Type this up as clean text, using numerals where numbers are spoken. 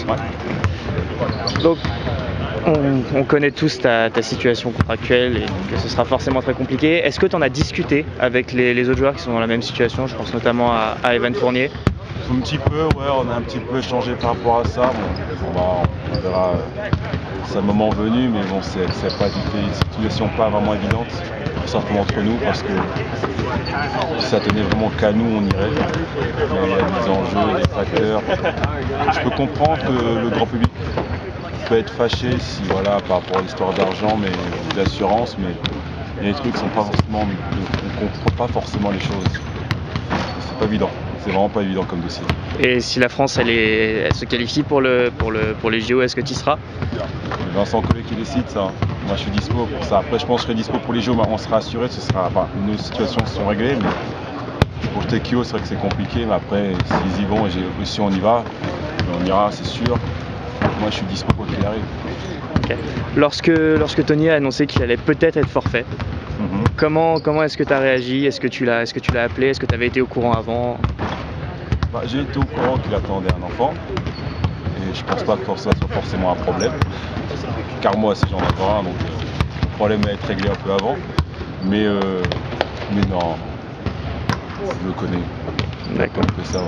France. Ouais. Donc, on connaît tous ta situation contractuelle et que ce sera forcément très compliqué. Est-ce que tu en as discuté avec les autres joueurs qui sont dans la même situation? Je pense notamment à Evan Fournier. Un petit peu, ouais, on a un petit peu échangé par rapport à ça. Bon, on verra c'est le moment venu, mais bon, c'est pas une situation pas vraiment évidente pour certains d'entre nous, parce que si ça tenait vraiment qu'à nous, on irait. Il y a des enjeux, des facteurs. Je peux comprendre que le grand public peut être fâché si, voilà, par rapport à l'histoire d'argent, mais d'assurance, mais il y a des trucs qui sont pas forcément, on comprend pas forcément les choses. C'est pas évident. C'est vraiment pas évident comme dossier. Et si la France elle se qualifie pour les JO, est-ce que tu y seras? Vincent Collet qui décide ça. Moi je suis dispo pour ça. Après je pense que je serai dispo pour les JO, on sera assuré, nos situations sont réglées. Mais pour le TQO c'est vrai que c'est compliqué, mais après s'ils y vont et si on y va, on ira c'est sûr. Moi je suis dispo pour qu'il arrive. Okay. Lorsque Tony a annoncé qu'il allait peut-être être forfait, comment est-ce que tu as réagi? Est-ce que tu l'as appelé? Est-ce que tu avais été au courant avant? J'ai été au courant qu'il attendait un enfant, et je pense pas que ça soit forcément un problème, car moi aussi j'en avais un, donc le problème va être réglé un peu avant, mais non, je le connais. D'accord. Que ça.